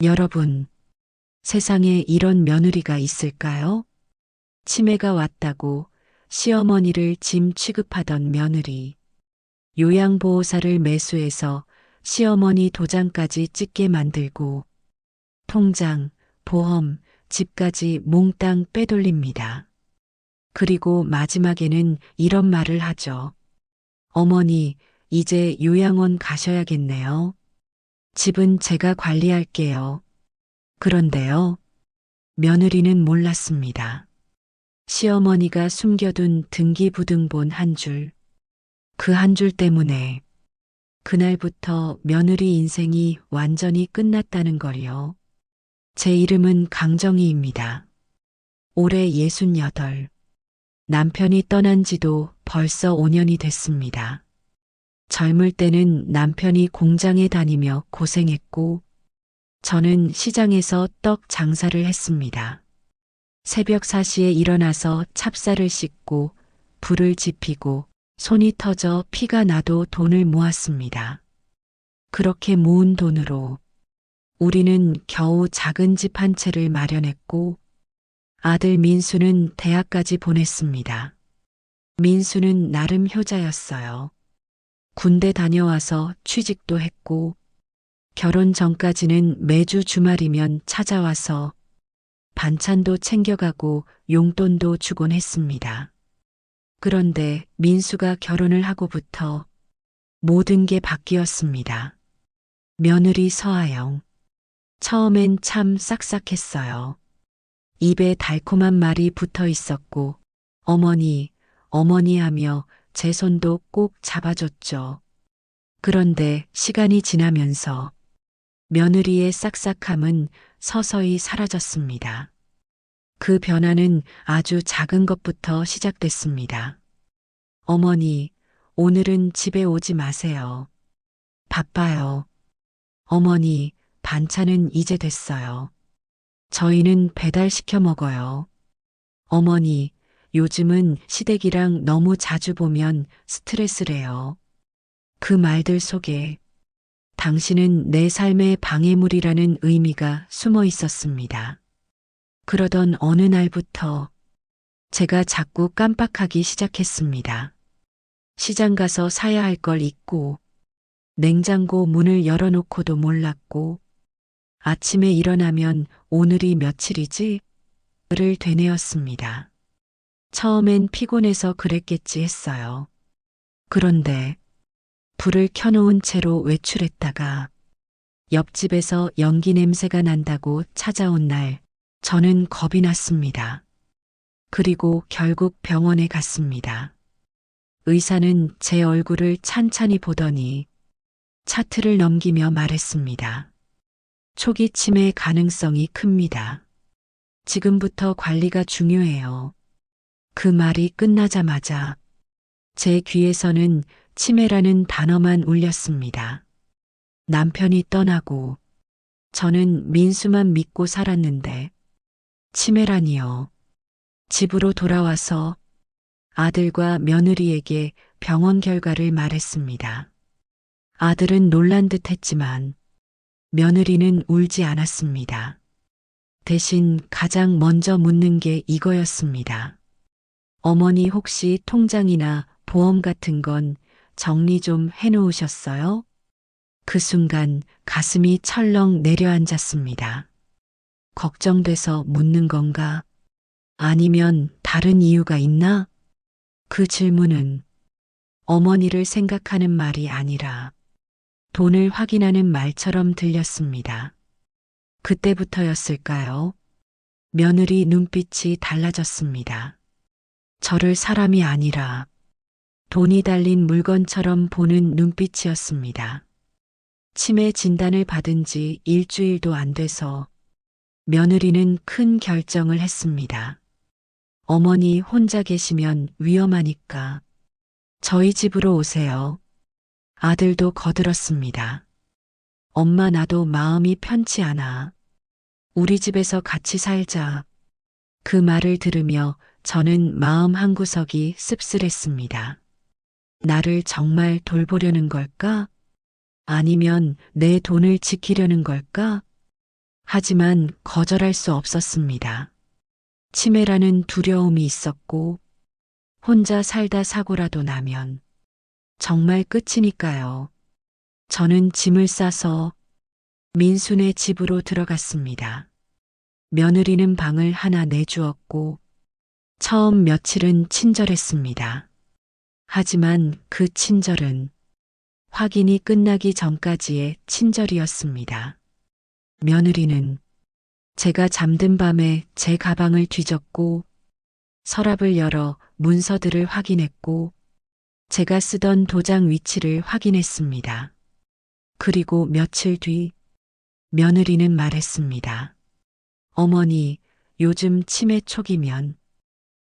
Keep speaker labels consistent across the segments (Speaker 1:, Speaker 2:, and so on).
Speaker 1: 여러분, 세상에 이런 며느리가 있을까요? 치매가 왔다고 시어머니를 짐 취급하던 며느리, 요양보호사를 매수해서 시어머니 도장까지 찍게 만들고 통장, 보험, 집까지 몽땅 빼돌립니다. 그리고 마지막에는 이런 말을 하죠. 어머니, 이제 요양원 가셔야겠네요. 집은 제가 관리할게요. 그런데요, 며느리는 몰랐습니다. 시어머니가 숨겨둔 등기부등본 한 줄, 그 한 줄 때문에 그날부터 며느리 인생이 완전히 끝났다는 걸요. 제 이름은 강정희입니다. 올해 68. 남편이 떠난 지도 벌써 5년이 됐습니다. 젊을 때는 남편이 공장에 다니며 고생했고, 저는 시장에서 떡 장사를 했습니다. 새벽 4시에 일어나서 찹쌀을 씻고 불을 지피고 손이 터져 피가 나도 돈을 모았습니다. 그렇게 모은 돈으로 우리는 겨우 작은 집 한 채를 마련했고 아들 민수는 대학까지 보냈습니다. 민수는 나름 효자였어요. 군대 다녀와서 취직도 했고 결혼 전까지는 매주 주말이면 찾아와서 반찬도 챙겨가고 용돈도 주곤 했습니다. 그런데 민수가 결혼을 하고부터 모든 게 바뀌었습니다. 며느리 서아영. 처음엔 참 싹싹했어요. 입에 달콤한 말이 붙어 있었고 어머니, 어머니 하며 제 손도 꼭 잡아줬죠. 그런데 시간이 지나면서 며느리의 싹싹함은 서서히 사라졌습니다. 그 변화는 아주 작은 것부터 시작됐습니다. 어머니, 오늘은 집에 오지 마세요. 바빠요. 어머니, 반찬은 이제 됐어요. 저희는 배달시켜 먹어요. 어머니, 요즘은 시댁이랑 너무 자주 보면 스트레스래요. 그 말들 속에 당신은 내 삶의 방해물이라는 의미가 숨어 있었습니다. 그러던 어느 날부터 제가 자꾸 깜빡하기 시작했습니다. 시장 가서 사야 할 걸 잊고 냉장고 문을 열어놓고도 몰랐고 아침에 일어나면 오늘이 며칠이지? 를 되뇌었습니다. 처음엔 피곤해서 그랬겠지 했어요. 그런데 불을 켜놓은 채로 외출했다가 옆집에서 연기 냄새가 난다고 찾아온 날 저는 겁이 났습니다. 그리고 결국 병원에 갔습니다. 의사는 제 얼굴을 찬찬히 보더니 차트를 넘기며 말했습니다. 초기 치매 가능성이 큽니다. 지금부터 관리가 중요해요. 그 말이 끝나자마자 제 귀에서는 치매라는 단어만 울렸습니다. 남편이 떠나고 저는 민수만 믿고 살았는데 치매라니요. 집으로 돌아와서 아들과 며느리에게 병원 결과를 말했습니다. 아들은 놀란 듯 했지만 며느리는 울지 않았습니다. 대신 가장 먼저 묻는 게 이거였습니다. 어머니 혹시 통장이나 보험 같은 건 정리 좀 해놓으셨어요? 그 순간 가슴이 철렁 내려앉았습니다. 걱정돼서 묻는 건가? 아니면 다른 이유가 있나? 그 질문은 어머니를 생각하는 말이 아니라 돈을 확인하는 말처럼 들렸습니다. 그때부터였을까요? 며느리 눈빛이 달라졌습니다. 저를 사람이 아니라 돈이 달린 물건처럼 보는 눈빛이었습니다. 치매 진단을 받은 지 일주일도 안 돼서 며느리는 큰 결정을 했습니다. 어머니 혼자 계시면 위험하니까 저희 집으로 오세요. 아들도 거들었습니다. 엄마 나도 마음이 편치 않아. 우리 집에서 같이 살자. 그 말을 들으며 저는 마음 한구석이 씁쓸했습니다. 나를 정말 돌보려는 걸까? 아니면 내 돈을 지키려는 걸까? 하지만 거절할 수 없었습니다. 치매라는 두려움이 있었고 혼자 살다 사고라도 나면 정말 끝이니까요. 저는 짐을 싸서 민수네 집으로 들어갔습니다. 며느리는 방을 하나 내주었고 처음 며칠은 친절했습니다. 하지만 그 친절은 확인이 끝나기 전까지의 친절이었습니다. 며느리는 제가 잠든 밤에 제 가방을 뒤졌고 서랍을 열어 문서들을 확인했고 제가 쓰던 도장 위치를 확인했습니다. 그리고 며칠 뒤 며느리는 말했습니다. 어머니, 요즘 치매 초기면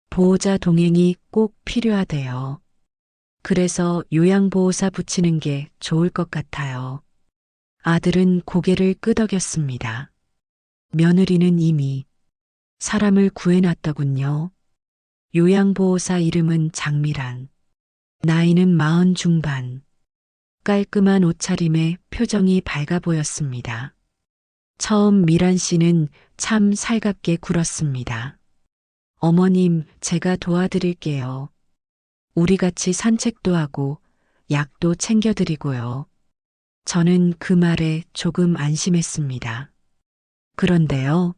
Speaker 1: 보호자 동행이 꼭 필요하대요. 그래서 요양보호사 붙이는 게 좋을 것 같아요. 아들은 고개를 끄덕였습니다. 며느리는 이미 사람을 구해놨더군요. 요양보호사 이름은 장미란. 나이는 40 중반. 깔끔한 옷차림에 표정이 밝아 보였습니다. 처음 미란 씨는 참 살갑게 굴었습니다. 어머님, 제가 도와드릴게요. 우리 같이 산책도 하고 약도 챙겨드리고요. 저는 그 말에 조금 안심했습니다. 그런데요,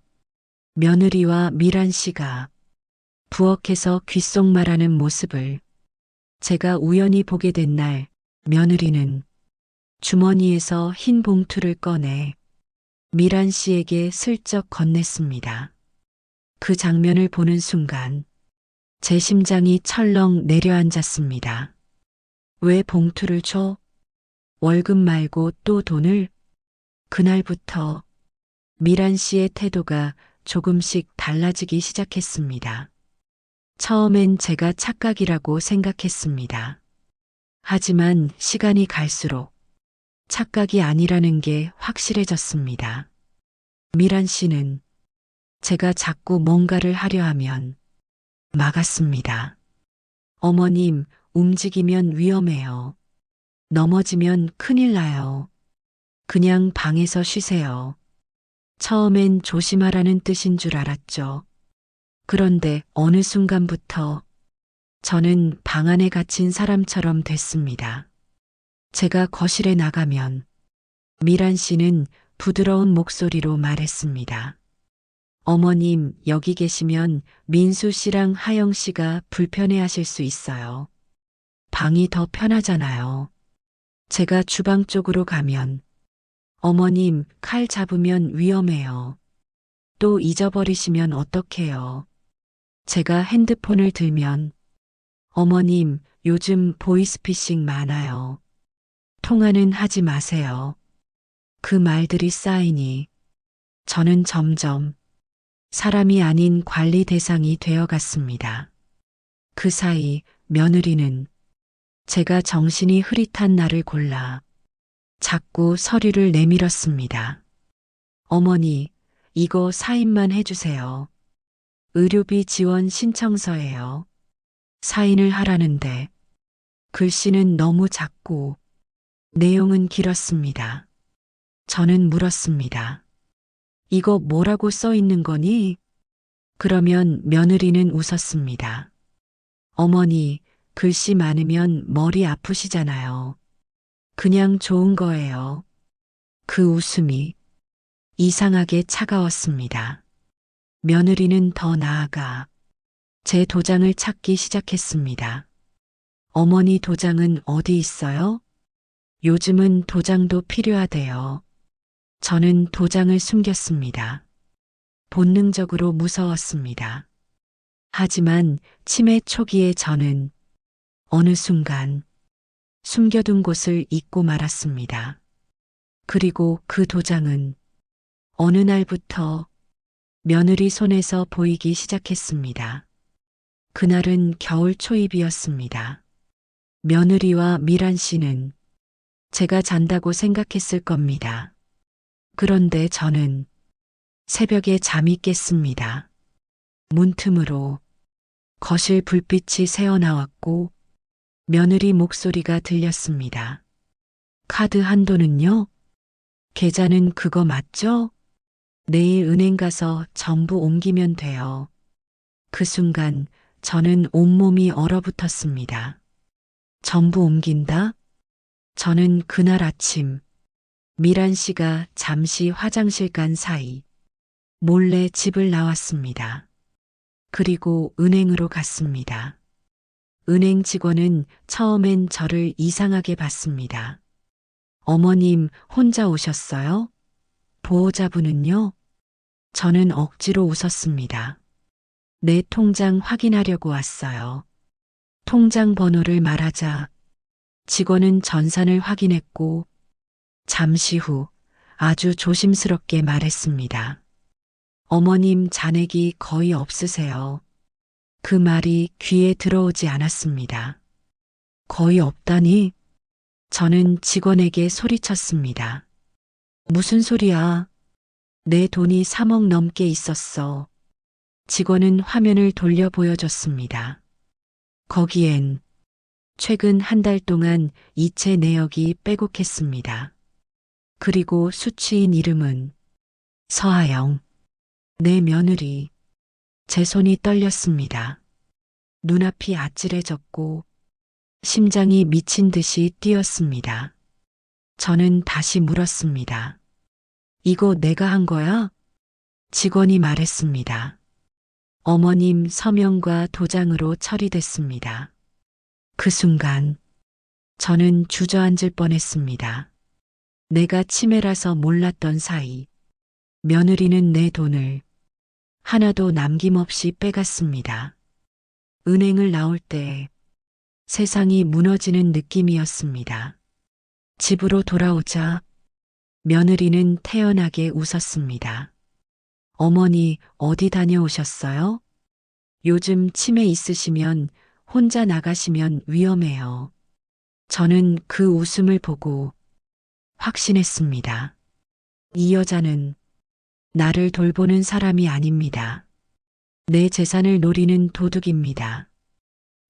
Speaker 1: 며느리와 미란 씨가 부엌에서 귓속말하는 모습을 제가 우연히 보게 된 날, 며느리는 주머니에서 흰 봉투를 꺼내 미란 씨에게 슬쩍 건넸습니다. 그 장면을 보는 순간 제 심장이 철렁 내려앉았습니다. 왜 봉투를 줘? 월급 말고 또 돈을? 그날부터 미란 씨의 태도가 조금씩 달라지기 시작했습니다. 처음엔 제가 착각이라고 생각했습니다. 하지만 시간이 갈수록 착각이 아니라는 게 확실해졌습니다. 미란 씨는 제가 자꾸 뭔가를 하려 하면 막았습니다. 어머님, 움직이면 위험해요. 넘어지면 큰일 나요. 그냥 방에서 쉬세요. 처음엔 조심하라는 뜻인 줄 알았죠. 그런데 어느 순간부터 저는 방 안에 갇힌 사람처럼 됐습니다. 제가 거실에 나가면 미란 씨는 부드러운 목소리로 말했습니다. 어머님, 여기 계시면 민수 씨랑 하영 씨가 불편해 하실 수 있어요. 방이 더 편하잖아요. 제가 주방 쪽으로 가면 어머님, 칼 잡으면 위험해요. 또 잊어버리시면 어떡해요. 제가 핸드폰을 들면 어머님, 요즘 보이스피싱 많아요. 통화는 하지 마세요. 그 말들이 쌓이니 저는 점점 사람이 아닌 관리 대상이 되어갔습니다. 그 사이 며느리는 제가 정신이 흐릿한 날을 골라 자꾸 서류를 내밀었습니다. 어머니, 이거 사인만 해주세요. 의료비 지원 신청서예요. 사인을 하라는데 글씨는 너무 작고 내용은 길었습니다. 저는 물었습니다. 이거 뭐라고 써 있는 거니? 그러면 며느리는 웃었습니다. 어머니, 글씨 많으면 머리 아프시잖아요. 그냥 좋은 거예요. 그 웃음이 이상하게 차가웠습니다. 며느리는 더 나아가 제 도장을 찾기 시작했습니다. 어머니 도장은 어디 있어요? 요즘은 도장도 필요하대요. 저는 도장을 숨겼습니다. 본능적으로 무서웠습니다. 하지만 치매 초기의 저는 어느 순간 숨겨둔 곳을 잊고 말았습니다. 그리고 그 도장은 어느 날부터 며느리 손에서 보이기 시작했습니다. 그날은 겨울 초입이었습니다. 며느리와 미란 씨는 제가 잔다고 생각했을 겁니다. 그런데 저는 새벽에 잠이 깼습니다. 문틈으로 거실 불빛이 새어나왔고 며느리 목소리가 들렸습니다. 카드 한도는요? 계좌는 그거 맞죠? 내일 은행 가서 전부 옮기면 돼요. 그 순간 저는 온몸이 얼어붙었습니다. 전부 옮긴다? 저는 그날 아침 미란 씨가 잠시 화장실 간 사이 몰래 집을 나왔습니다. 그리고 은행으로 갔습니다. 은행 직원은 처음엔 저를 이상하게 봤습니다. 어머님 혼자 오셨어요? 보호자분은요? 저는 억지로 웃었습니다. 내 통장 확인하려고 왔어요. 통장 번호를 말하자 직원은 전산을 확인했고 잠시 후 아주 조심스럽게 말했습니다. 어머님 잔액이 거의 없으세요. 그 말이 귀에 들어오지 않았습니다. 거의 없다니? 저는 직원에게 소리쳤습니다. 무슨 소리야? 내 돈이 3억 넘게 있었어. 직원은 화면을 돌려 보여줬습니다. 거기엔 최근 한 달 동안 이체 내역이 빼곡했습니다. 그리고 수취인 이름은 서하영. 내 며느리. 제 손이 떨렸습니다. 눈앞이 아찔해졌고 심장이 미친 듯이 뛰었습니다. 저는 다시 물었습니다. 이거 내가 한 거야? 직원이 말했습니다. 어머님 서명과 도장으로 처리됐습니다. 그 순간 저는 주저앉을 뻔했습니다. 내가 치매라서 몰랐던 사이 며느리는 내 돈을 하나도 남김없이 빼갔습니다. 은행을 나올 때 세상이 무너지는 느낌이었습니다. 집으로 돌아오자 며느리는 태연하게 웃었습니다. 어머니 어디 다녀오셨어요? 요즘 치매 있으시면 혼자 나가시면 위험해요. 저는 그 웃음을 보고 확신했습니다. 이 여자는 나를 돌보는 사람이 아닙니다. 내 재산을 노리는 도둑입니다.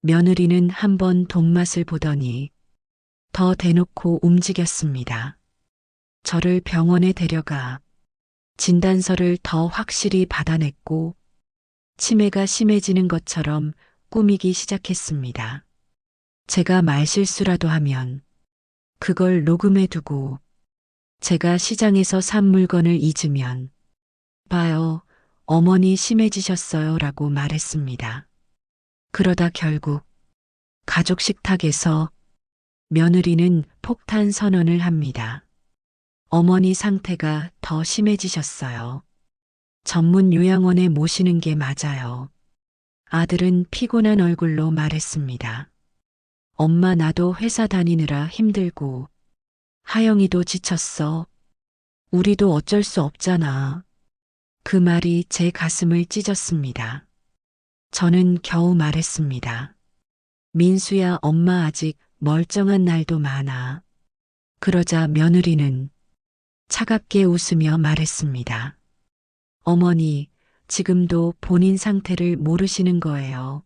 Speaker 1: 며느리는 한번 돈맛을 보더니 더 대놓고 움직였습니다. 저를 병원에 데려가 진단서를 더 확실히 받아냈고 치매가 심해지는 것처럼 꾸미기 시작했습니다. 제가 말실수라도 하면 그걸 녹음해 두고 제가 시장에서 산 물건을 잊으면 봐요, 어머니 심해지셨어요 라고 말했습니다. 그러다 결국 가족 식탁에서 며느리는 폭탄 선언을 합니다. 어머니 상태가 더 심해지셨어요. 전문 요양원에 모시는 게 맞아요. 아들은 피곤한 얼굴로 말했습니다. 엄마 나도 회사 다니느라 힘들고 하영이도 지쳤어. 우리도 어쩔 수 없잖아. 그 말이 제 가슴을 찢었습니다. 저는 겨우 말했습니다. 민수야 엄마 아직 멀쩡한 날도 많아. 그러자 며느리는 차갑게 웃으며 말했습니다. 어머니, 지금도 본인 상태를 모르시는 거예요.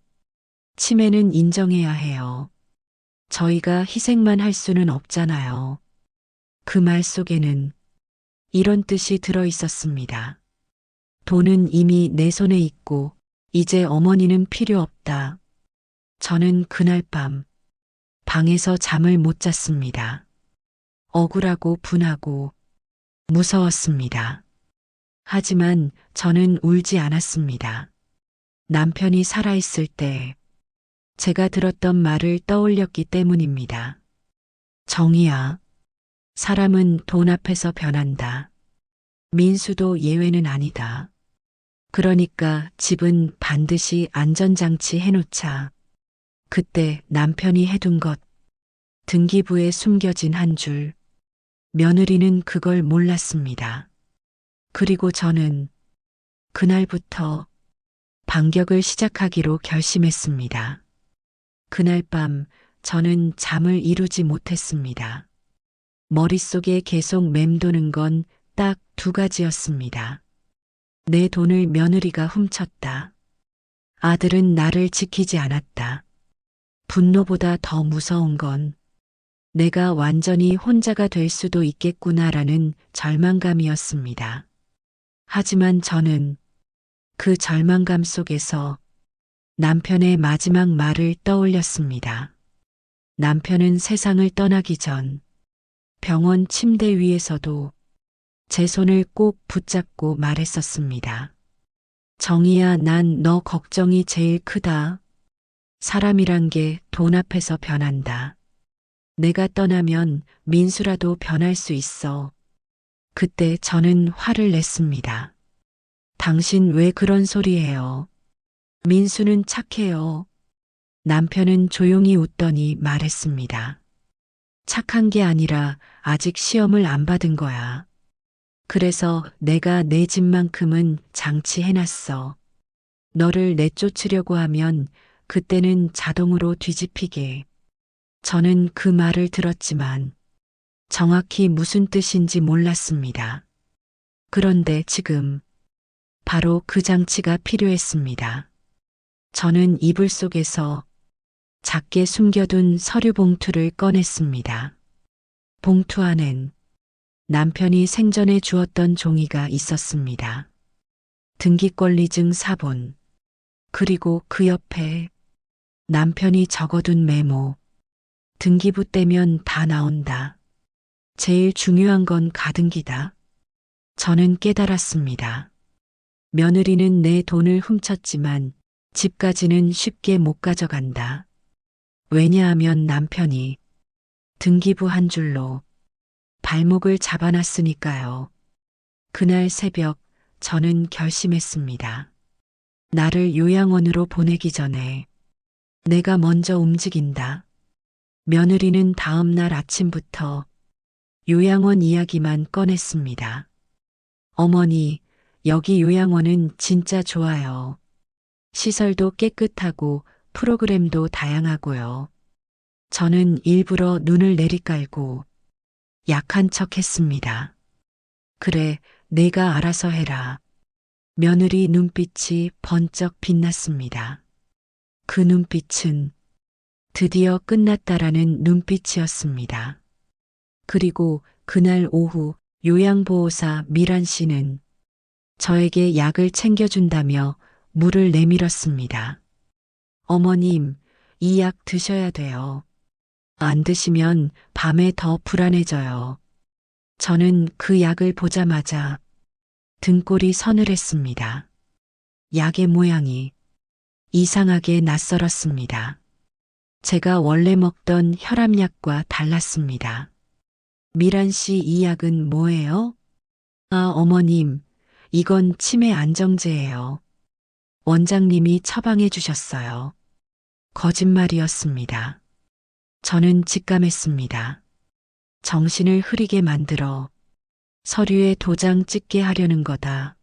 Speaker 1: 치매는 인정해야 해요. 저희가 희생만 할 수는 없잖아요. 그 말 속에는 이런 뜻이 들어 있었습니다. 돈은 이미 내 손에 있고 이제 어머니는 필요 없다. 저는 그날 밤 방에서 잠을 못 잤습니다. 억울하고 분하고 무서웠습니다. 하지만 저는 울지 않았습니다. 남편이 살아있을 때 제가 들었던 말을 떠올렸기 때문입니다. 정이야, 사람은 돈 앞에서 변한다. 민수도 예외는 아니다. 그러니까 집은 반드시 안전장치 해놓자. 그때 남편이 해둔 것, 등기부에 숨겨진 한 줄, 며느리는 그걸 몰랐습니다. 그리고 저는 그날부터 반격을 시작하기로 결심했습니다. 그날 밤 저는 잠을 이루지 못했습니다. 머릿속에 계속 맴도는 건 딱 두 가지였습니다. 내 돈을 며느리가 훔쳤다. 아들은 나를 지키지 않았다. 분노보다 더 무서운 건 내가 완전히 혼자가 될 수도 있겠구나라는 절망감이었습니다. 하지만 저는 그 절망감 속에서 남편의 마지막 말을 떠올렸습니다. 남편은 세상을 떠나기 전 병원 침대 위에서도 제 손을 꼭 붙잡고 말했었습니다. 정희야, 난 너 걱정이 제일 크다. 사람이란 게 돈 앞에서 변한다. 내가 떠나면 민수라도 변할 수 있어. 그때 저는 화를 냈습니다. 당신 왜 그런 소리 해요? 민수는 착해요. 남편은 조용히 웃더니 말했습니다. 착한 게 아니라 아직 시험을 안 받은 거야. 그래서 내가 내 집만큼은 장치해놨어. 너를 내쫓으려고 하면 그때는 자동으로 뒤집히게. 저는 그 말을 들었지만 정확히 무슨 뜻인지 몰랐습니다. 그런데 지금 바로 그 장치가 필요했습니다. 저는 이불 속에서 작게 숨겨둔 서류 봉투를 꺼냈습니다. 봉투 안엔 남편이 생전에 주었던 종이가 있었습니다. 등기권리증 사본, 그리고 그 옆에 남편이 적어둔 메모. 등기부 떼면 다 나온다. 제일 중요한 건 가등기다. 저는 깨달았습니다. 며느리는 내 돈을 훔쳤지만 집까지는 쉽게 못 가져간다. 왜냐하면 남편이 등기부 한 줄로 발목을 잡아놨으니까요. 그날 새벽 저는 결심했습니다. 나를 요양원으로 보내기 전에 내가 먼저 움직인다. 며느리는 다음 날 아침부터 요양원 이야기만 꺼냈습니다. 어머니, 여기 요양원은 진짜 좋아요. 시설도 깨끗하고 프로그램도 다양하고요. 저는 일부러 눈을 내리깔고 약한 척 했습니다. 그래, 내가 알아서 해라. 며느리 눈빛이 번쩍 빛났습니다. 그 눈빛은 드디어 끝났다라는 눈빛이었습니다. 그리고 그날 오후 요양보호사 미란 씨는 저에게 약을 챙겨준다며 물을 내밀었습니다. 어머님, 이 약 드셔야 돼요. 안 드시면 밤에 더 불안해져요. 저는 그 약을 보자마자 등골이 서늘했습니다. 약의 모양이 이상하게 낯설었습니다. 제가 원래 먹던 혈압약과 달랐습니다. 미란 씨, 이 약은 뭐예요? 아, 어머님, 이건 치매 안정제예요. 원장님이 처방해 주셨어요. 거짓말이었습니다. 저는 직감했습니다. 정신을 흐리게 만들어 서류에 도장 찍게 하려는 거다.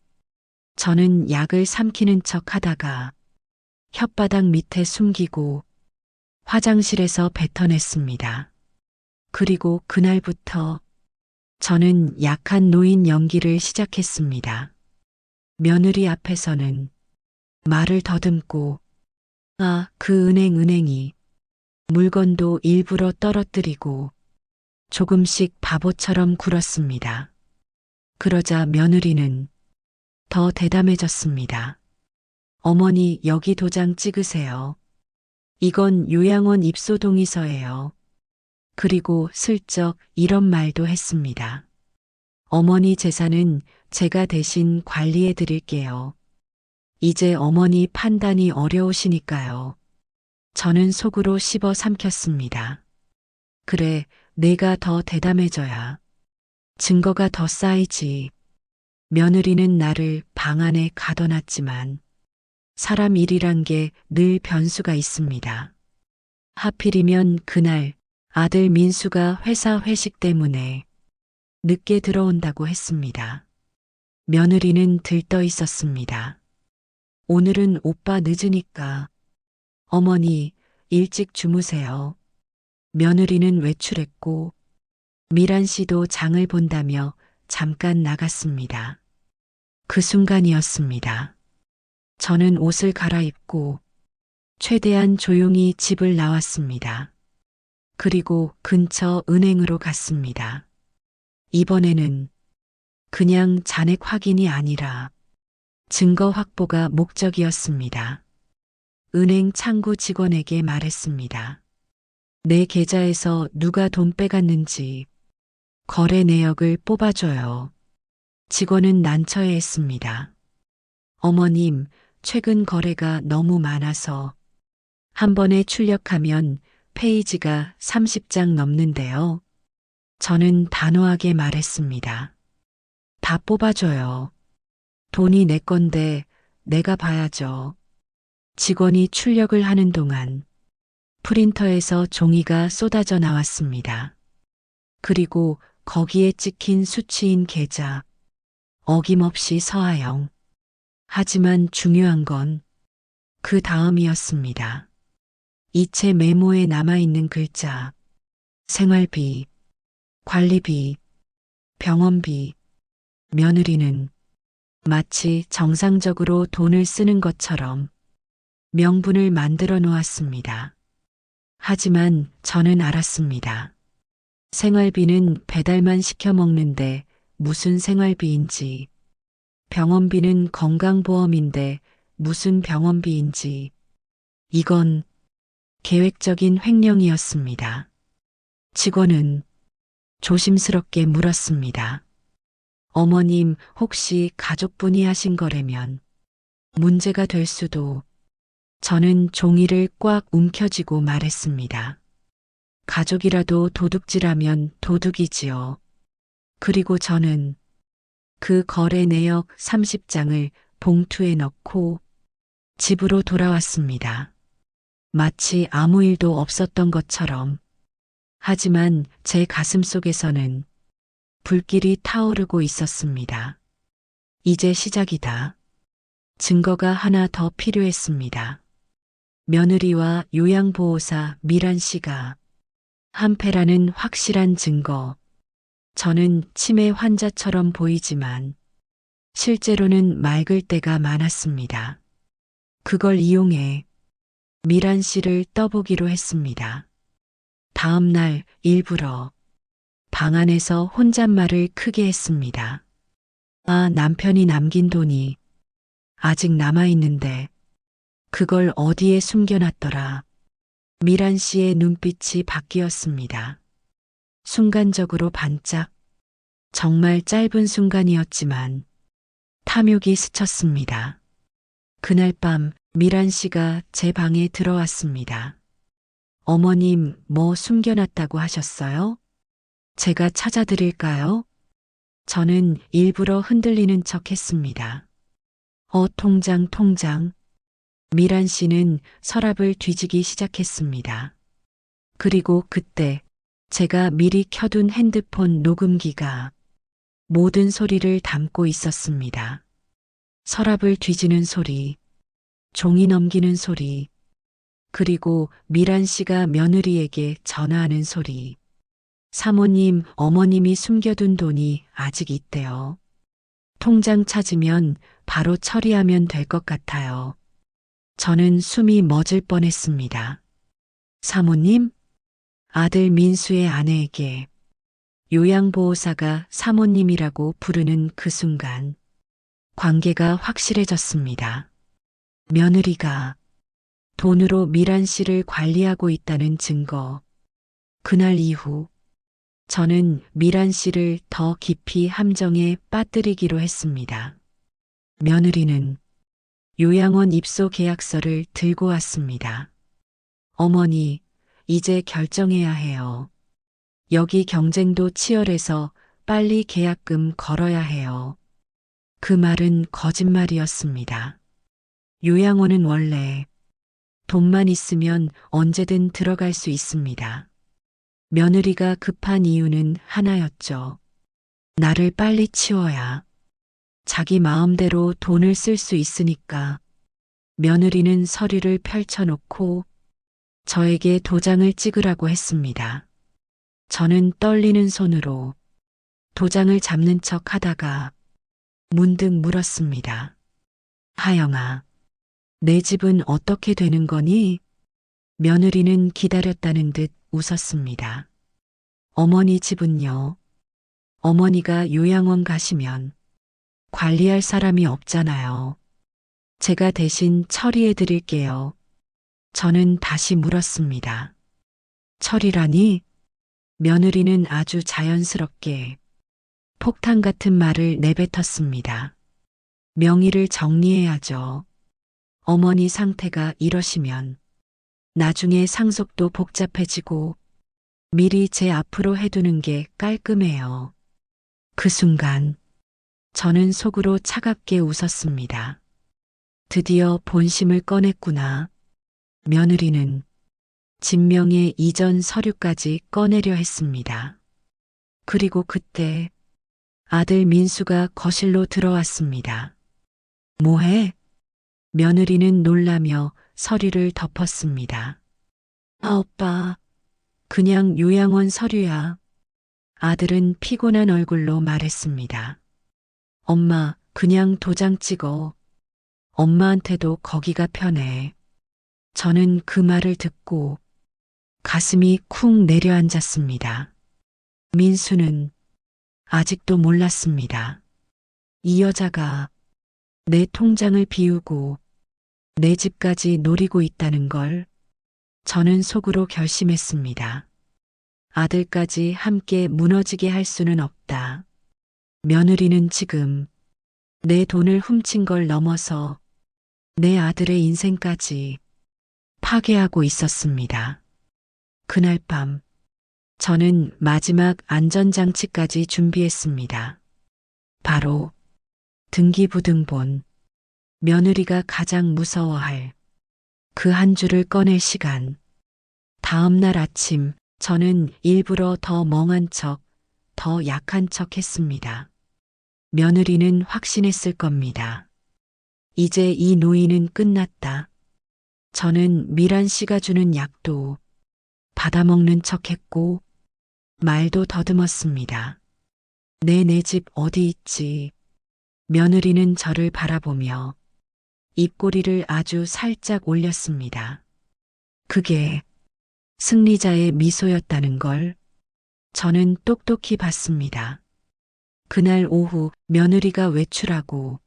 Speaker 1: 저는 약을 삼키는 척 하다가 혓바닥 밑에 숨기고 화장실에서 뱉어냈습니다. 그리고 그날부터 저는 약한 노인 연기를 시작했습니다. 며느리 앞에서는 말을 더듬고, 아, 그 은행이 물건도 일부러 떨어뜨리고 조금씩 바보처럼 굴었습니다. 그러자 며느리는 더 대담해졌습니다. 어머니, 여기 도장 찍으세요. 이건 요양원 입소 동의서예요. 그리고 슬쩍 이런 말도 했습니다. 어머니 재산은 제가 대신 관리해 드릴게요. 이제 어머니 판단이 어려우시니까요. 저는 속으로 씹어 삼켰습니다. 그래, 내가 더 대담해져야 증거가 더 쌓이지. 며느리는 나를 방 안에 가둬놨지만 사람 일이란 게 늘 변수가 있습니다. 하필이면 그날 아들 민수가 회사 회식 때문에 늦게 들어온다고 했습니다. 며느리는 들떠 있었습니다. 오늘은 오빠 늦으니까 어머니 일찍 주무세요. 며느리는 외출했고 미란 씨도 장을 본다며 잠깐 나갔습니다. 그 순간이었습니다. 저는 옷을 갈아입고 최대한 조용히 집을 나왔습니다. 그리고 근처 은행으로 갔습니다. 이번에는 그냥 잔액 확인이 아니라 증거 확보가 목적이었습니다. 은행 창구 직원에게 말했습니다. 내 계좌에서 누가 돈 빼갔는지 거래 내역을 뽑아줘요. 직원은 난처해했습니다. 어머님, 최근 거래가 너무 많아서 한 번에 출력하면 페이지가 30장 넘는데요. 저는 단호하게 말했습니다. 다 뽑아줘요. 돈이 내 건데 내가 봐야죠. 직원이 출력을 하는 동안 프린터에서 종이가 쏟아져 나왔습니다. 그리고 거기에 찍힌 수취인 계좌, 어김없이 서하영. 하지만 중요한 건 그 다음이었습니다. 이체 메모에 남아있는 글자, 생활비, 관리비, 병원비, 며느리는 마치 정상적으로 돈을 쓰는 것처럼 명분을 만들어 놓았습니다. 하지만 저는 알았습니다. 생활비는 배달만 시켜 먹는데 무슨 생활비인지, 병원비는 건강보험인데 무슨 병원비인지, 이건 계획적인 횡령이었습니다. 직원은 조심스럽게 물었습니다. 어머님, 혹시 가족분이 하신 거라면 문제가 될 수도. 저는 종이를 꽉 움켜쥐고 말했습니다. 가족이라도 도둑질하면 도둑이지요. 그리고 저는 그 거래 내역 30장을 봉투에 넣고 집으로 돌아왔습니다. 마치 아무 일도 없었던 것처럼. 하지만 제 가슴 속에서는 불길이 타오르고 있었습니다. 이제 시작이다. 증거가 하나 더 필요했습니다. 며느리와 요양보호사 미란 씨가 한패라는 확실한 증거. 저는 치매 환자처럼 보이지만 실제로는 맑을 때가 많았습니다. 그걸 이용해 미란 씨를 떠보기로 했습니다. 다음 날 일부러 방 안에서 혼잣말을 크게 했습니다. 아, 남편이 남긴 돈이 아직 남아있는데 그걸 어디에 숨겨놨더라. 미란 씨의 눈빛이 바뀌었습니다. 순간적으로 반짝. 정말 짧은 순간이었지만 탐욕이 스쳤습니다. 그날 밤 미란 씨가 제 방에 들어왔습니다. 어머님, 뭐 숨겨놨다고 하셨어요? 제가 찾아드릴까요? 저는 일부러 흔들리는 척 했습니다. 통장. 미란 씨는 서랍을 뒤지기 시작했습니다. 그리고 그때 제가 미리 켜둔 핸드폰 녹음기가 모든 소리를 담고 있었습니다. 서랍을 뒤지는 소리, 종이 넘기는 소리, 그리고 미란 씨가 며느리에게 전화하는 소리. 사모님, 어머님이 숨겨둔 돈이 아직 있대요. 통장 찾으면 바로 처리하면 될 것 같아요. 저는 숨이 멎을 뻔했습니다. 사모님? 아들 민수의 아내에게 요양보호사가 사모님이라고 부르는 그 순간 관계가 확실해졌습니다. 며느리가 돈으로 미란 씨를 관리하고 있다는 증거. 그날 이후 저는 미란 씨를 더 깊이 함정에 빠뜨리기로 했습니다. 며느리는 요양원 입소 계약서를 들고 왔습니다. 어머니, 이제 결정해야 해요. 여기 경쟁도 치열해서 빨리 계약금 걸어야 해요. 그 말은 거짓말이었습니다. 요양원은 원래 돈만 있으면 언제든 들어갈 수 있습니다. 며느리가 급한 이유는 하나였죠. 나를 빨리 치워야 자기 마음대로 돈을 쓸 수 있으니까. 며느리는 서류를 펼쳐놓고 저에게 도장을 찍으라고 했습니다. 저는 떨리는 손으로 도장을 잡는 척 하다가 문득 물었습니다. 하영아, 내 집은 어떻게 되는 거니? 며느리는 기다렸다는 듯 웃었습니다. 어머니 집은요? 어머니가 요양원 가시면 관리할 사람이 없잖아요. 제가 대신 처리해 드릴게요. 저는 다시 물었습니다. 처리라니? 며느리는 아주 자연스럽게 폭탄 같은 말을 내뱉었습니다. 명의를 정리해야죠. 어머니 상태가 이러시면 나중에 상속도 복잡해지고 미리 제 앞으로 해두는 게 깔끔해요. 그 순간 저는 속으로 차갑게 웃었습니다. 드디어 본심을 꺼냈구나. 며느리는 진명의 이전 서류까지 꺼내려 했습니다. 그리고 그때 아들 민수가 거실로 들어왔습니다. 뭐해? 며느리는 놀라며 서류를 덮었습니다. 아, 오빠. 그냥 요양원 서류야. 아들은 피곤한 얼굴로 말했습니다. 엄마, 그냥 도장 찍어. 엄마한테도 거기가 편해. 저는 그 말을 듣고 가슴이 쿵 내려앉았습니다. 민수는 아직도 몰랐습니다. 이 여자가 내 통장을 비우고 내 집까지 노리고 있다는 걸 저는 속으로 결심했습니다. 아들까지 함께 무너지게 할 수는 없다. 며느리는 지금 내 돈을 훔친 걸 넘어서 내 아들의 인생까지 파괴하고 있었습니다. 그날 밤 저는 마지막 안전장치까지 준비했습니다. 바로 등기부등본, 며느리가 가장 무서워할 그 한 줄을 꺼낼 시간. 다음 날 아침 저는 일부러 더 멍한 척, 더 약한 척 했습니다. 며느리는 확신했을 겁니다. 이제 이 노인은 끝났다. 저는 미란 씨가 주는 약도 받아먹는 척 했고 말도 더듬었습니다. 내 집 어디 있지? 며느리는 저를 바라보며 입꼬리를 아주 살짝 올렸습니다. 그게 승리자의 미소였다는 걸 저는 똑똑히 봤습니다. 그날 오후 며느리가 외출하고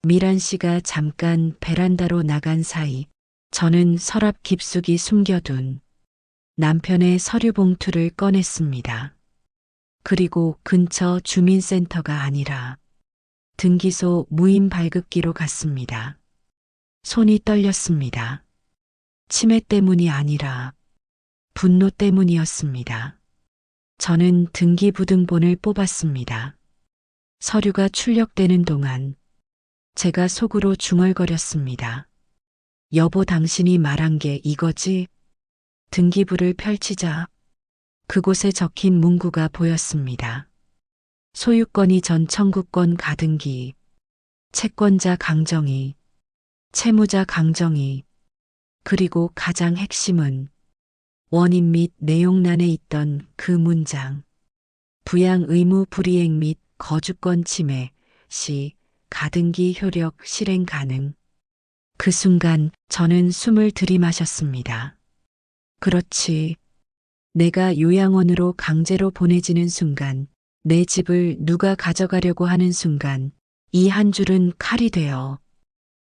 Speaker 1: 미란 씨가 잠깐 베란다로 나간 사이 저는 서랍 깊숙이 숨겨둔 남편의 서류 봉투를 꺼냈습니다. 그리고 근처 주민센터가 아니라 등기소 무인 발급기로 갔습니다. 손이 떨렸습니다. 치매 때문이 아니라 분노 때문이었습니다. 저는 등기부등본을 뽑았습니다. 서류가 출력되는 동안 제가 속으로 중얼거렸습니다. 여보, 당신이 말한 게 이거지? 등기부를 펼치자 그곳에 적힌 문구가 보였습니다. 소유권이 전 청구권 가등기, 채권자 강정희, 채무자 강정희, 그리고 가장 핵심은 원인 및 내용란에 있던 그 문장. 부양 의무 불이행 및 거주권 침해 시 가등기 효력 실행 가능. 그 순간 저는 숨을 들이마셨습니다. 그렇지. 내가 요양원으로 강제로 보내지는 순간, 내 집을 누가 가져가려고 하는 순간, 이 한 줄은 칼이 되어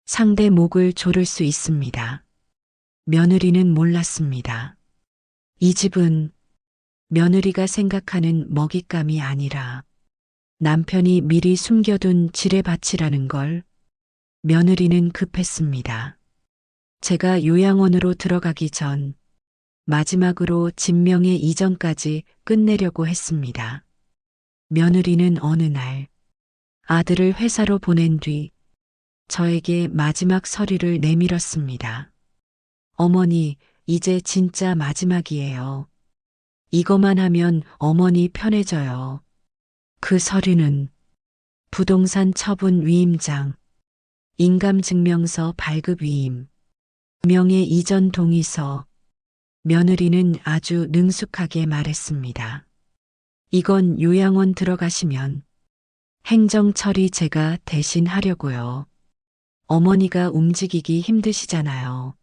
Speaker 1: 상대 목을 조를 수 있습니다. 며느리는 몰랐습니다. 이 집은 며느리가 생각하는 먹잇감이 아니라 남편이 미리 숨겨둔 지뢰밭이라는 걸 며느리는 급했습니다. 제가 요양원으로 들어가기 전 마지막으로 진명의 이전까지 끝내려고 했습니다. 며느리는 어느 날 아들을 회사로 보낸 뒤 저에게 마지막 서류를 내밀었습니다. 어머니, 이제 진짜 마지막이에요. 이거만 하면 어머니 편해져요. 그 서류는 부동산 처분 위임장, 인감증명서 발급 위임, 명예 이전 동의서. 며느리는 아주 능숙하게 말했습니다. 이건 요양원 들어가시면 행정 처리 제가 대신 하려고요. 어머니가 움직이기 힘드시잖아요.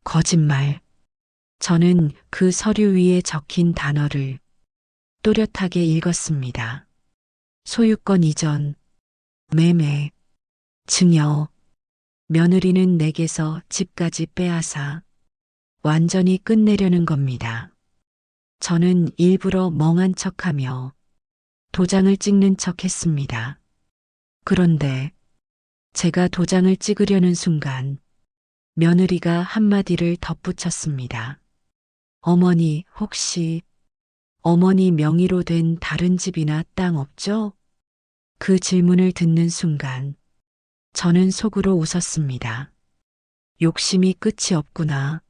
Speaker 1: 거짓말. 저는 그 서류 위에 적힌 단어를 또렷하게 읽었습니다. 소유권 이전, 매매, 증여, 며느리는 내게서 집까지 빼앗아 완전히 끝내려는 겁니다. 저는 일부러 멍한 척하며 도장을 찍는 척 했습니다. 그런데 제가 도장을 찍으려는 순간 며느리가 한마디를 덧붙였습니다. 어머니, 혹시 어머니 명의로 된 다른 집이나 땅 없죠? 그 질문을 듣는 순간 저는 속으로 웃었습니다. 욕심이 끝이 없구나.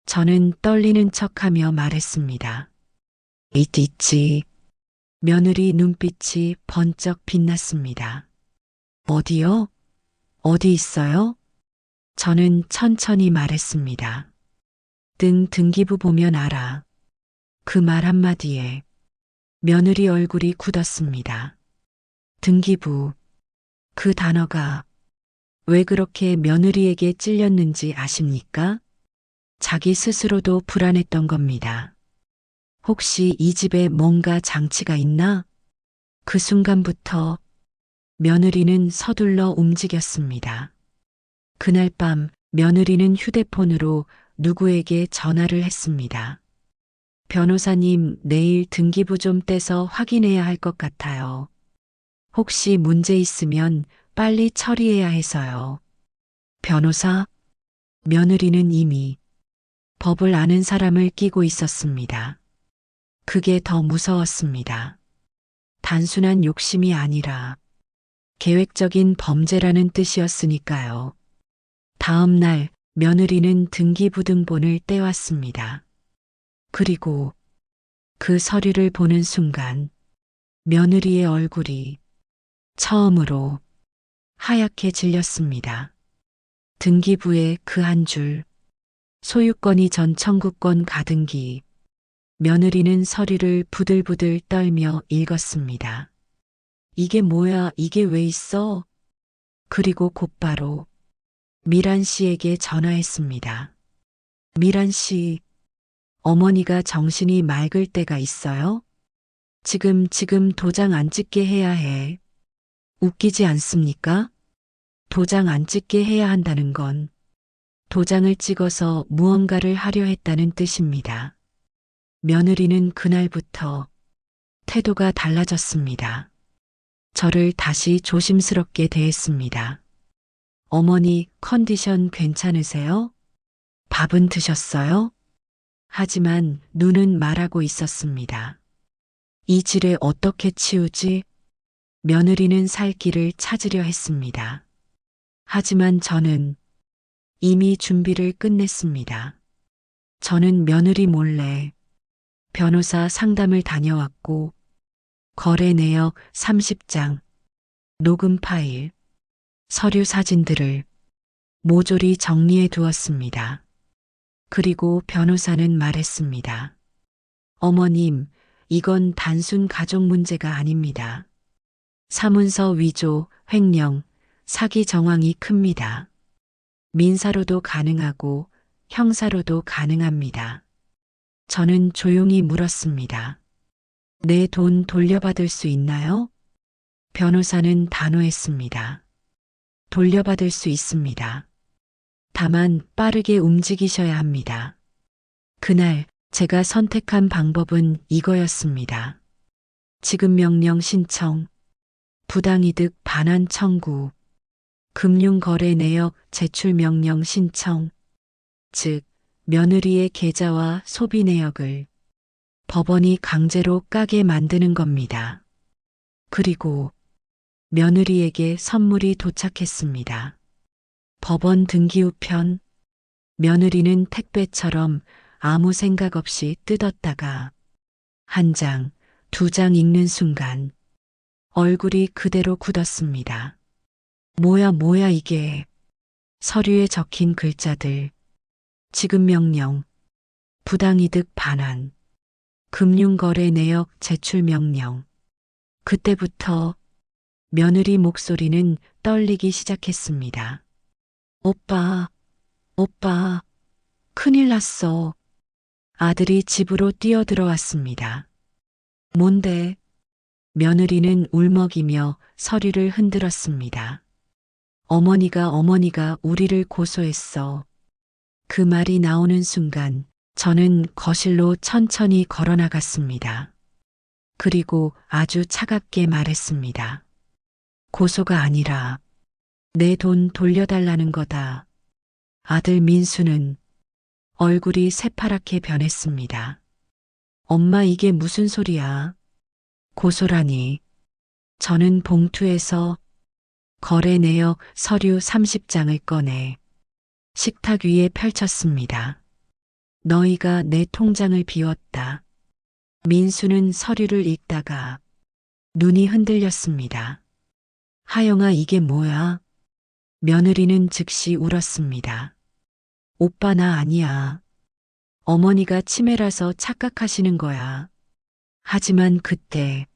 Speaker 1: 저는 떨리는 척하며 말했습니다. 있지. 며느리 눈빛이 번쩍 빛났습니다. 어디요? 어디 있어요? 저는 천천히 말했습니다. 등기부 보면 알아. 그 말 한마디에 며느리 얼굴이 굳었습니다. 등기부. 그 단어가 왜 그렇게 며느리에게 찔렸는지 아십니까? 자기 스스로도 불안했던 겁니다. 혹시 이 집에 뭔가 장치가 있나? 그 순간부터 며느리는 서둘러 움직였습니다. 그날 밤 며느리는 휴대폰으로 누구에게 전화를 했습니다. 변호사님, 내일 등기부 좀 떼서 확인해야 할 것 같아요. 혹시 문제 있으면 빨리 처리해야 해서요. 변호사? 며느리는 이미 법을 아는 사람을 끼고 있었습니다. 그게 더 무서웠습니다. 단순한 욕심이 아니라 계획적인 범죄라는 뜻이었으니까요. 다음 날 며느리는 등기부등본을 떼왔습니다. 그리고 그 서류를 보는 순간 며느리의 얼굴이 처음으로 하얗게 질렸습니다. 등기부에 그 한 줄, 소유권이 전 청구권 가등기. 며느리는 서류를 부들부들 떨며 읽었습니다. 이게 뭐야, 이게 왜 있어? 그리고 곧바로 미란 씨에게 전화했습니다. 미란 씨, 어머니가 정신이 맑을 때가 있어요? 지금 도장 안 찍게 해야 해. 웃기지 않습니까? 도장 안 찍게 해야 한다는 건 도장을 찍어서 무언가를 하려 했다는 뜻입니다. 며느리는 그날부터 태도가 달라졌습니다. 저를 다시 조심스럽게 대했습니다. 어머니, 컨디션 괜찮으세요? 밥은 드셨어요? 하지만 눈은 말하고 있었습니다. 이 질에 어떻게 치우지? 며느리는 살 길을 찾으려 했습니다. 하지만 저는 이미 준비를 끝냈습니다. 저는 며느리 몰래 변호사 상담을 다녀왔고 거래 내역 30장, 녹음 파일, 서류 사진들을 모조리 정리해 두었습니다. 그리고 변호사는 말했습니다. 어머님, 이건 단순 가족 문제가 아닙니다. 사문서 위조, 횡령, 사기 정황이 큽니다. 민사로도 가능하고 형사로도 가능합니다. 저는 조용히 물었습니다. 내 돈 돌려받을 수 있나요? 변호사는 단호했습니다. 돌려받을 수 있습니다. 다만 빠르게 움직이셔야 합니다. 그날 제가 선택한 방법은 이거였습니다. 지급명령 신청, 부당이득 반환 청구, 금융거래 내역 제출명령 신청, 즉 며느리의 계좌와 소비 내역을 법원이 강제로 까게 만드는 겁니다. 그리고 며느리에게 선물이 도착했습니다. 법원 등기우편. 며느리는 택배처럼 아무 생각 없이 뜯었다가 한 장, 두 장 읽는 순간 얼굴이 그대로 굳었습니다. 뭐야 이게. 서류에 적힌 글자들. 지급명령, 부당이득 반환, 금융거래 내역 제출명령. 그때부터 며느리 목소리는 떨리기 시작했습니다. 오빠, 큰일 났어. 아들이 집으로 뛰어들어왔습니다. 뭔데? 며느리는 울먹이며 서류를 흔들었습니다. 어머니가 우리를 고소했어. 그 말이 나오는 순간 저는 거실로 천천히 걸어 나갔습니다. 그리고 아주 차갑게 말했습니다. 고소가 아니라 내 돈 돌려달라는 거다. 아들 민수는 얼굴이 새파랗게 변했습니다. 엄마 이게 무슨 소리야? 고소라니. 저는 봉투에서 거래 내역 서류 30장을 꺼내 식탁 위에 펼쳤습니다. 너희가 내 통장을 비웠다. 민수는 서류를 읽다가 눈이 흔들렸습니다. 하영아 이게 뭐야? 며느리는 즉시 울었습니다. 오빠 나 아니야. 어머니가 치매라서 착각하시는 거야. 하지만 그때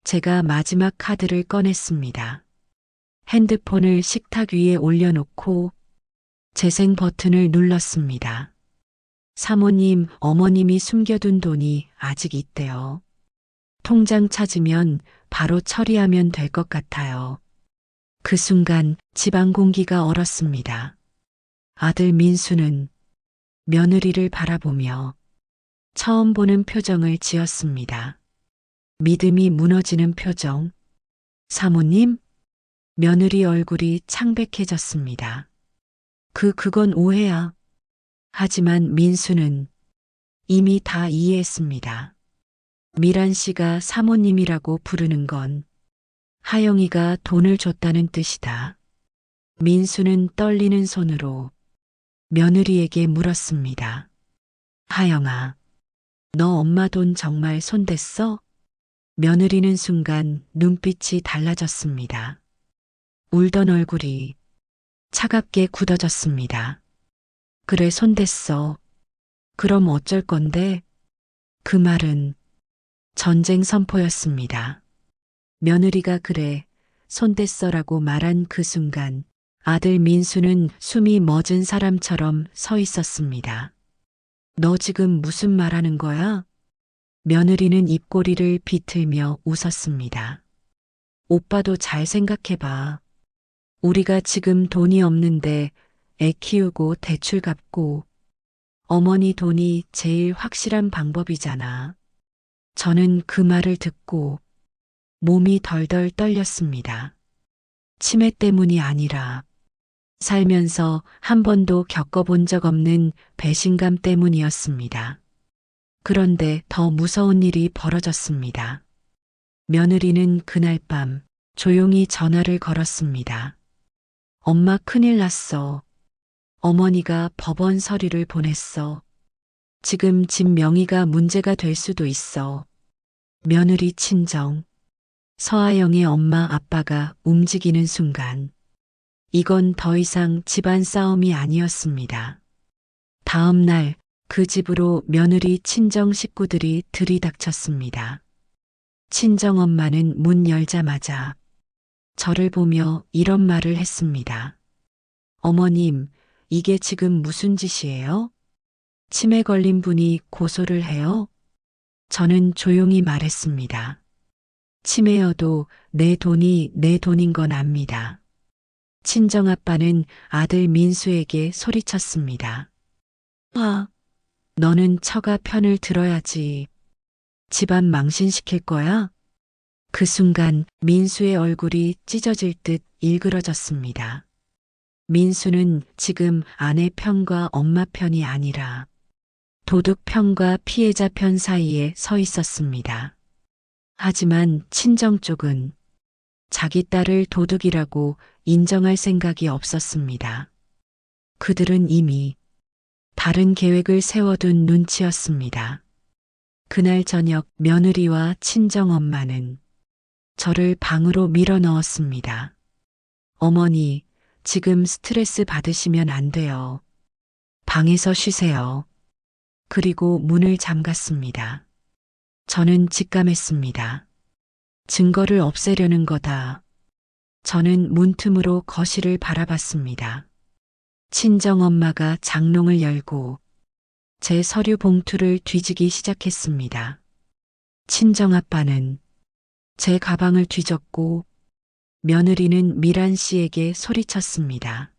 Speaker 1: 제가 마지막 카드를 꺼냈습니다. 핸드폰을 식탁 위에 올려놓고 재생 버튼을 눌렀습니다. 사모님, 어머님이 숨겨둔 돈이 아직 있대요. 통장 찾으면 바로 처리하면 될 것 같아요. 그 순간 집안 공기가 얼었습니다. 아들 민수는 며느리를 바라보며 처음 보는 표정을 지었습니다. 믿음이 무너지는 표정. 사모님? 며느리 얼굴이 창백해졌습니다. 그건 오해야. 하지만 민수는 이미 다 이해했습니다. 미란 씨가 사모님이라고 부르는 건 하영이가 돈을 줬다는 뜻이다. 민수는 떨리는 손으로 며느리에게 물었습니다. 하영아, 너 엄마 돈 정말 손댔어? 며느리는 순간 눈빛이 달라졌습니다. 울던 얼굴이 차갑게 굳어졌습니다. 그래 손댔어. 그럼 어쩔 건데? 그 말은 전쟁 선포였습니다. 며느리가 그래 손댔어라고 말한 그 순간 아들 민수는 숨이 멎은 사람처럼 서 있었습니다. 너 지금 무슨 말하는 거야? 며느리는 입꼬리를 비틀며 웃었습니다. 오빠도 잘 생각해봐. 우리가 지금 돈이 없는데 애 키우고 대출 갚고 어머니 돈이 제일 확실한 방법이잖아. 저는 그 말을 듣고 몸이 덜덜 떨렸습니다. 치매 때문이 아니라 살면서 한 번도 겪어본 적 없는 배신감 때문이었습니다. 그런데 더 무서운 일이 벌어졌습니다. 며느리는 그날 밤 조용히 전화를 걸었습니다. 엄마 큰일 났어. 어머니가 법원 서류를 보냈어. 지금 집 명의가 문제가 될 수도 있어. 며느리 친정. 서하영의 엄마 아빠가 움직이는 순간 이건 더 이상 집안 싸움이 아니었습니다. 다음 날 그 집으로 며느리 친정 식구들이 들이닥쳤습니다. 친정 엄마는 문 열자마자 저를 보며 이런 말을 했습니다. 어머님, 이게 지금 무슨 짓이에요? 치매 걸린 분이 고소를 해요? 저는 조용히 말했습니다. 치매여도 내 돈이 내 돈인 건 압니다. 친정아빠는 아들 민수에게 소리쳤습니다. 너는 처가 편을 들어야지. 집안 망신시킬 거야? 그 순간 민수의 얼굴이 찢어질 듯 일그러졌습니다. 민수는 지금 아내 편과 엄마 편이 아니라 도둑 편과 피해자 편 사이에 서 있었습니다. 하지만 친정 쪽은 자기 딸을 도둑이라고 인정할 생각이 없었습니다. 그들은 이미 다른 계획을 세워둔 눈치였습니다. 그날 저녁 며느리와 친정엄마는 저를 방으로 밀어 넣었습니다. 어머니, 지금 스트레스 받으시면 안 돼요. 방에서 쉬세요. 그리고 문을 잠갔습니다. 저는 직감했습니다. 증거를 없애려는 거다. 저는 문틈으로 거실을 바라봤습니다. 친정엄마가 장롱을 열고 제 서류 봉투를 뒤지기 시작했습니다. 친정아빠는 제 가방을 뒤졌고 며느리는 미란 씨에게 소리쳤습니다.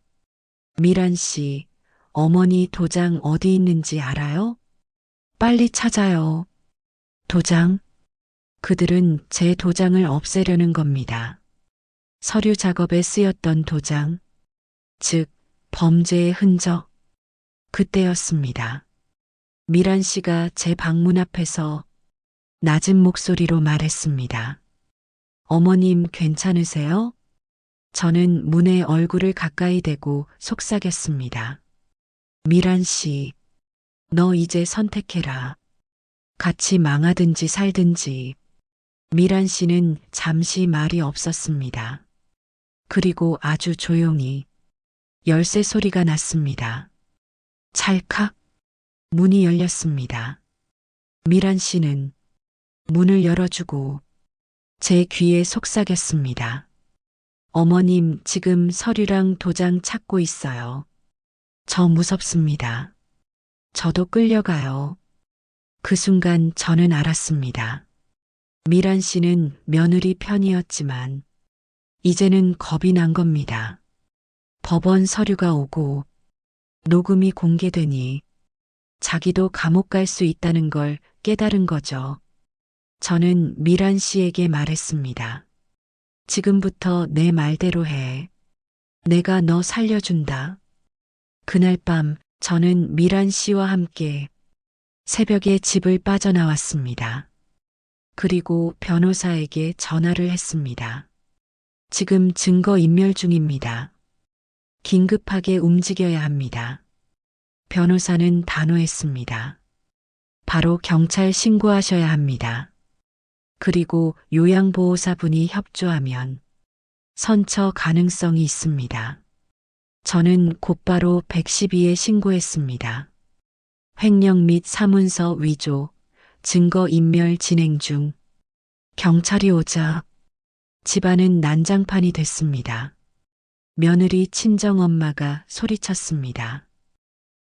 Speaker 1: 미란 씨, 어머니 도장 어디 있는지 알아요? 빨리 찾아요. 도장? 그들은 제 도장을 없애려는 겁니다. 서류 작업에 쓰였던 도장, 즉, 범죄의 흔적. 그때였습니다. 미란 씨가 제 방문 앞에서 낮은 목소리로 말했습니다. 어머님 괜찮으세요? 저는 문에 얼굴을 가까이 대고 속삭였습니다. 미란 씨, 너 이제 선택해라. 같이 망하든지 살든지. 미란 씨는 잠시 말이 없었습니다. 그리고 아주 조용히 열쇠 소리가 났습니다. 찰칵 문이 열렸습니다. 미란 씨는 문을 열어주고 제 귀에 속삭였습니다. 어머님 지금 서류랑 도장 찾고 있어요. 저 무섭습니다. 저도 끌려가요. 그 순간 저는 알았습니다. 미란 씨는 며느리 편이었지만 이제는 겁이 난 겁니다. 법원 서류가 오고 녹음이 공개되니 자기도 감옥 갈 수 있다는 걸 깨달은 거죠. 저는 미란 씨에게 말했습니다. 지금부터 내 말대로 해. 내가 너 살려준다. 그날 밤 저는 미란 씨와 함께 새벽에 집을 빠져나왔습니다. 그리고 변호사에게 전화를 했습니다. 지금 증거 인멸 중입니다. 긴급하게 움직여야 합니다. 변호사는 단호했습니다. 바로 경찰 신고하셔야 합니다. 그리고 요양보호사분이 협조하면 선처 가능성이 있습니다. 저는 곧바로 112에 신고했습니다. 횡령 및 사문서 위조, 증거인멸 진행 중. 경찰이 오자 집안은 난장판이 됐습니다. 며느리 친정엄마가 소리쳤습니다.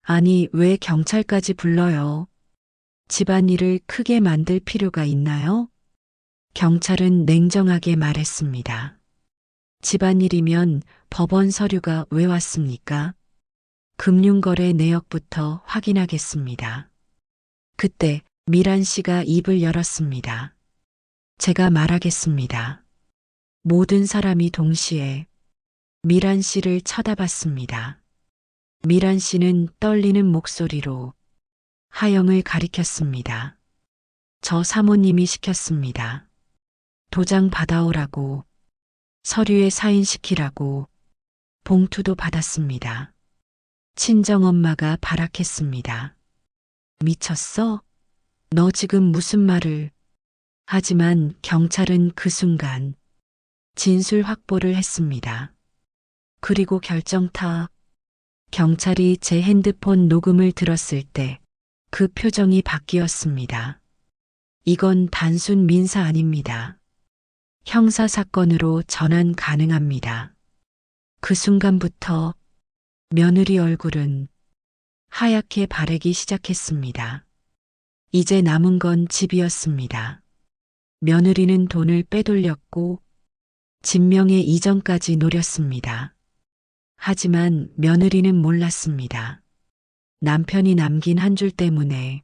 Speaker 1: 아니, 왜 경찰까지 불러요? 집안일을 크게 만들 필요가 있나요? 경찰은 냉정하게 말했습니다. 집안일이면 법원 서류가 왜 왔습니까? 금융거래 내역부터 확인하겠습니다. 그때 미란 씨가 입을 열었습니다. 제가 말하겠습니다. 모든 사람이 동시에 미란 씨를 쳐다봤습니다. 미란 씨는 떨리는 목소리로 하영을 가리켰습니다. 저 사모님이 시켰습니다. 도장 받아오라고, 서류에 사인시키라고, 봉투도 받았습니다. 친정엄마가 발악했습니다. 미쳤어? 너 지금 무슨 말을? 하지만 경찰은 그 순간 진술 확보를 했습니다. 그리고 결정타. 경찰이 제 핸드폰 녹음을 들었을 때 그 표정이 바뀌었습니다. 이건 단순 민사 아닙니다. 형사 사건으로 전환 가능합니다. 그 순간부터 며느리 얼굴은 하얗게 바래기 시작했습니다. 이제 남은 건 집이었습니다. 며느리는 돈을 빼돌렸고 진명의 이전까지 노렸습니다. 하지만 며느리는 몰랐습니다. 남편이 남긴 한 줄 때문에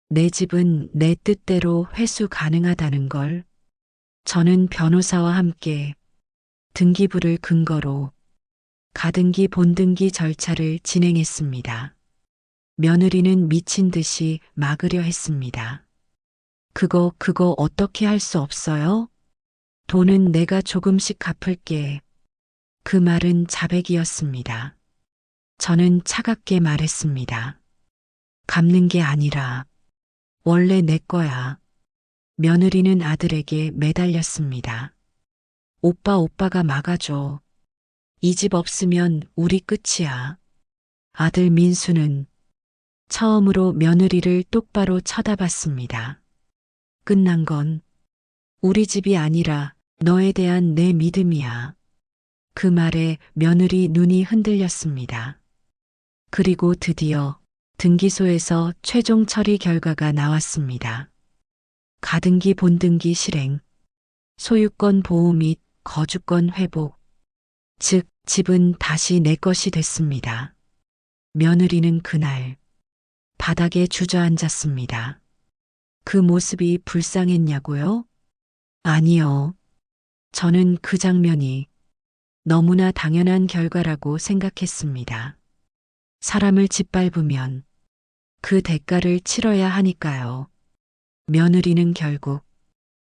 Speaker 1: 내 집은 내 뜻대로 회수 가능하다는 걸. 저는 변호사와 함께 등기부를 근거로 가등기 본등기 절차를 진행했습니다. 며느리는 미친 듯이 막으려 했습니다. 그거 어떻게 할 수 없어요? 돈은 내가 조금씩 갚을게. 그 말은 자백이었습니다. 저는 차갑게 말했습니다. 갚는 게 아니라 원래 내 거야. 며느리는 아들에게 매달렸습니다. 오빠가 막아줘. 이 집 없으면 우리 끝이야. 아들 민수는 처음으로 며느리를 똑바로 쳐다봤습니다. 끝난 건 우리 집이 아니라 너에 대한 내 믿음이야. 그 말에 며느리 눈이 흔들렸습니다. 그리고 드디어 등기소에서 최종 처리 결과가 나왔습니다. 가등기 본등기 실행. 소유권 보호 및 거주권 회복, 즉 집은 다시 내 것이 됐습니다. 며느리는 그날 바닥에 주저앉았습니다. 그 모습이 불쌍했냐고요? 아니요. 저는 그 장면이 너무나 당연한 결과라고 생각했습니다. 사람을 짓밟으면 그 대가를 치러야 하니까요. 며느리는 결국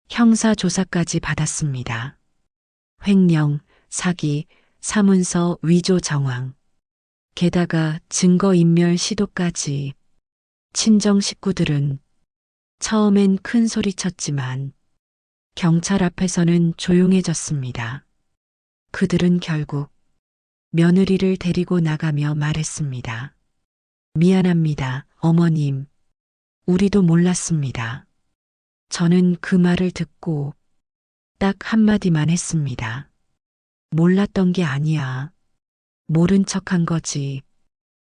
Speaker 1: 형사조사까지 받았습니다. 횡령, 사기, 사문서 위조 정황, 게다가 증거인멸 시도까지. 친정 식구들은 처음엔 큰 소리쳤지만 경찰 앞에서는 조용해졌습니다. 그들은 결국 며느리를 데리고 나가며 말했습니다. 미안합니다, 어머님. 우리도 몰랐습니다. 저는 그 말을 듣고 딱 한마디만 했습니다. 몰랐던 게 아니야. 모른 척한 거지.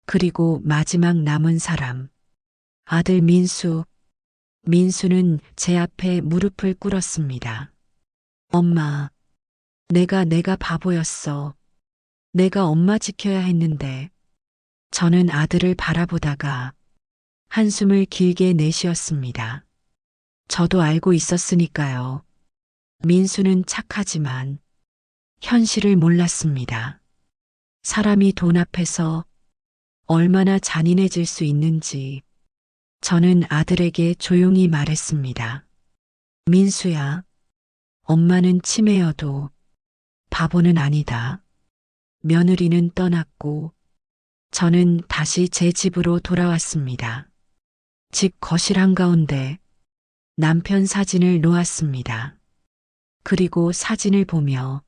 Speaker 1: 그리고 마지막 남은 사람. 아들 민수. 민수는 제 앞에 무릎을 꿇었습니다. 엄마, 내가 바보였어. 내가 엄마 지켜야 했는데. 저는 아들을 바라보다가 한숨을 길게 내쉬었습니다. 저도 알고 있었으니까요. 민수는 착하지만 현실을 몰랐습니다. 사람이 돈 앞에서 얼마나 잔인해질 수 있는지. 저는 아들에게 조용히 말했습니다. 민수야, 엄마는 치매여도 바보는 아니다. 며느리는 떠났고 저는 다시 제 집으로 돌아왔습니다. 집 거실 한가운데 남편 사진을 놓았습니다. 그리고 사진을 보며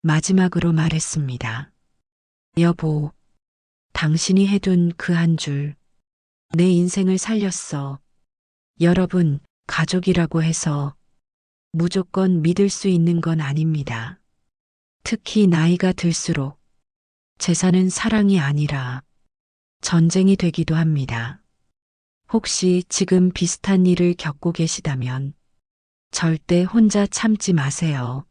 Speaker 1: 마지막으로 말했습니다. 여보, 당신이 해둔 그 한 줄, 내 인생을 살렸어. 여러분, 가족이라고 해서 무조건 믿을 수 있는 건 아닙니다. 특히 나이가 들수록 재산은 사랑이 아니라 전쟁이 되기도 합니다. 혹시 지금 비슷한 일을 겪고 계시다면 절대 혼자 참지 마세요.